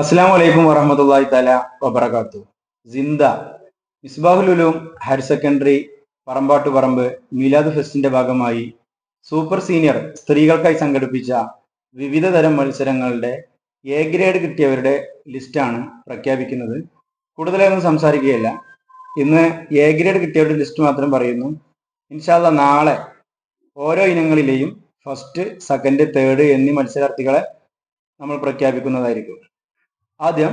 അസ്സലാമു അലൈക്കും വറഹ്മത്തുള്ളാഹി തആല വബറകാത്തു. സിന്ദ മിസ്ബാഹുൽ ഉലൂം ഹയർ സെക്കൻഡറി പറമ്പാട്ടുപറമ്പ് മീലാദ് ഫെസ്റ്റിന്റെ ഭാഗമായി സൂപ്പർ സീനിയർ സ്ത്രീകൾക്കായി സംഘടിപ്പിച്ച വിവിധ തരം മത്സരങ്ങളുടെ എ ഗ്രേഡ് കിട്ടിയവരുടെ ലിസ്റ്റാണ് പ്രഖ്യാപിക്കുന്നത്. കൂടുതലൊന്നും സംസാരിക്കുകയല്ല. ഇന്ന് എ ഗ്രേഡ് കിട്ടിയവരുടെ ലിസ്റ്റ് മാത്രം പറയുന്നു. ഇൻഷാ അല്ലാഹ് നാളെ ഓരോ ഇനങ്ങളിലെയും ഫസ്റ്റ്, സെക്കൻഡ്, തേർഡ് എന്നീ മത്സരാർത്ഥികളെ നമ്മൾ പ്രഖ്യാപിക്കുന്നതായിരിക്കും. ആദ്യം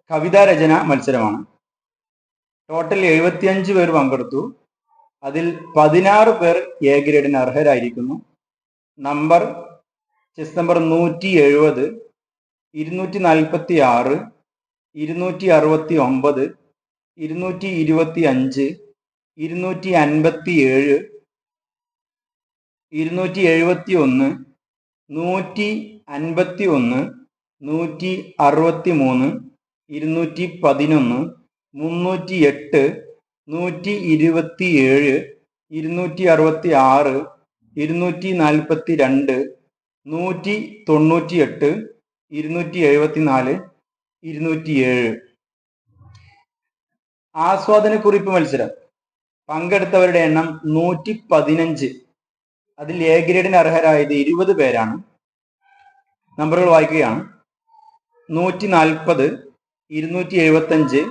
കവിതാ രചന മത്സരമാണ്. ടോട്ടൽ 75 പേർ പങ്കെടുത്തു. അതിൽ 16 പേർ എ ഗ്രേഡിന് അർഹരായിരിക്കുന്നു. Number chest number 170, 246, 269, 225, 257, 271, 151, 163, 211, 308, 127, 266, 242, 198, 274, 207. ആസ്വാദനക്കുറിപ്പ് മത്സരം. പങ്കെടുത്തവരുടെ എണ്ണം 115. അതിൽ എ ഗ്രേഡിന് അർഹരായത് 20 പേരാണ്. നമ്പറുകൾ വായിക്കുകയാണ്: 140, 275,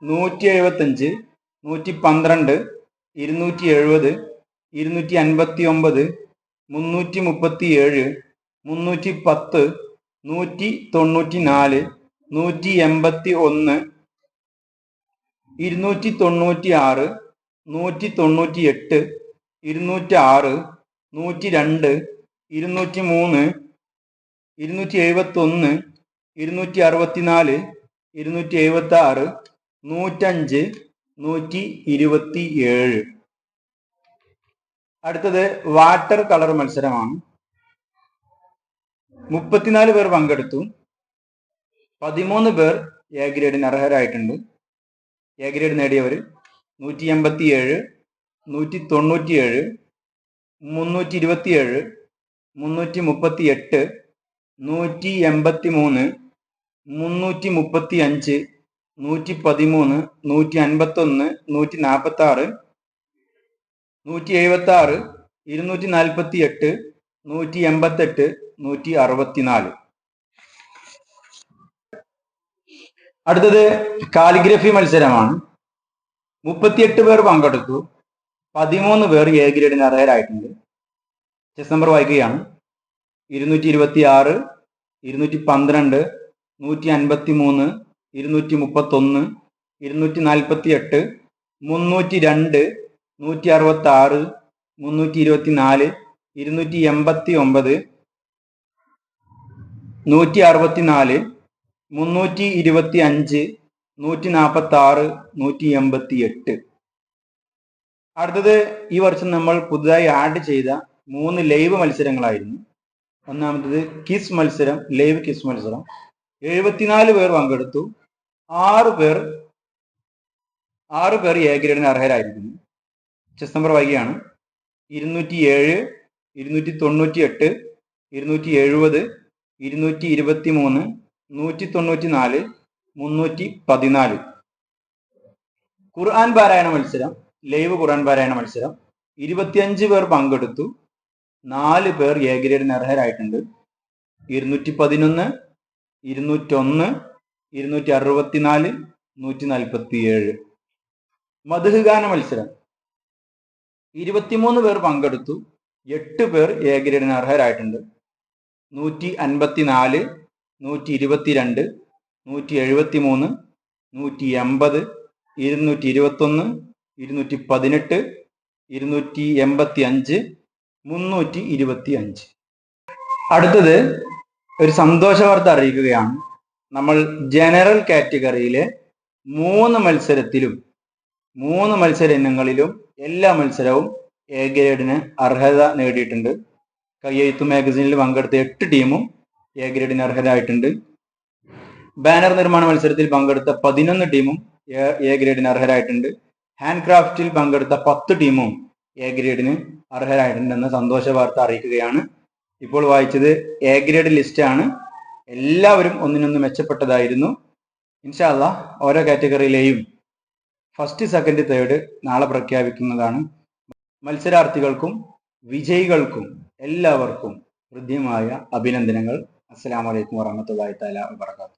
175, 112, 270, 259, 337, 310, 194, 181, 296, 198, 206, 102, 203, 271, 264, 276, 105, 127. അടുത്തത് വാട്ടർ കളർ മത്സരമാണ്. 34 പേർ പങ്കെടുത്തു. 13 പേർ എ ഗ്രേഡിന് അർഹരായിട്ടുണ്ട്. എ ഗ്രേഡ് നേടിയവർ 187, 197, 327, 338, 183, 335, 113, 151, 146, 176, 248, 188, 164. അടുത്തത് കാലിഗ്രഫി മത്സരമാണ്. 38 പേർ പങ്കെടുത്തു. 13 പേർ എ ഗ്രേഡിന് അർഹരായിട്ടുണ്ട്. ചെസ് നമ്പർ വായിക്കുകയാണ്: 226, 212, 153, 231, 248, 302, 166, 324, 289, 164, 325, 146, 188. അടുത്തത് ഈ വർഷം നമ്മൾ പുതുതായി ആഡ് ചെയ്ത 3 ലൈവ് മത്സരങ്ങളായിരുന്നു. ഒന്നാമത്തത് കിസ് മത്സരം, ലൈവ് കിസ് മത്സരം. 74 പേർ പങ്കെടുത്തു. 6 പേർ എ ഗ്രേഡിന് അർഹരായിരിക്കുന്നു. ചെസ് നമ്പർ വൈകിയാണ്: 207, 298, 270, 223, 194, 314. ഖുർആൻ പാരായണ മത്സരം, ലൈവ് ഖുർആൻ പാരായണ മത്സരം. 25 പേർ പങ്കെടുത്തു. 4 പേർ എ ഗ്രേഡിന് അർഹരായിട്ടുണ്ട്. 211, 201, 264, 147. മദ്ഹ് ഗാന മത്സരം. 23 പേർ പങ്കെടുത്തു. 8 പേർ എ ഗ്രേഡിന് അർഹരായിട്ടുണ്ട്. 154, 122, 173, 180, 221, 218, 285, 325. അടുത്തത് ഒരു സന്തോഷ വാർത്ത അറിയിക്കുകയാണ്. നമ്മൾ ജനറൽ കാറ്റഗറിയിലെ 3 മത്സര ഇനങ്ങളിലും എല്ലാ മത്സരവും എ ഗ്രേഡിന് അർഹത നേടിയിട്ടുണ്ട്. കയ്യെഴുത്ത് മാഗസിനിൽ പങ്കെടുത്ത 8 ടീമും എ ഗ്രേഡിന് അർഹരായിട്ടുണ്ട്. ബാനർ നിർമ്മാണ മത്സരത്തിൽ പങ്കെടുത്ത 11 ടീമും എ ഗ്രേഡിന് അർഹരായിട്ടുണ്ട്. ഹാൻഡ് ക്രാഫ്റ്റിൽ പങ്കെടുത്ത 10 ടീമും എ ഗ്രേഡിന് അർഹരായിട്ടുണ്ടെന്ന സന്തോഷ വാർത്ത അറിയിക്കുകയാണ്. ഇപ്പോൾ വായിച്ചത് എ ഗ്രേഡ് ലിസ്റ്റ് ആണ്. എല്ലാവരും ഒന്നിനൊന്ന് മെച്ചപ്പെട്ടതായിരുന്നു. ഇൻഷാ അല്ലാഹ് ഓരോ കാറ്റഗറിയിലെയും ഫസ്റ്റ്, സെക്കൻഡ്, തേർഡ് നാളെ പ്രഖ്യാപിക്കുന്നതാണ്. മത്സരാർത്ഥികൾക്കും വിജയികൾക്കും എല്ലാവർക്കും ഹൃദ്യമായ അഭിനന്ദനങ്ങൾ. അസ്സലാമു അലൈക്കും വറഹ്മത്തുള്ളാഹി തആല വബറകാതുഹു.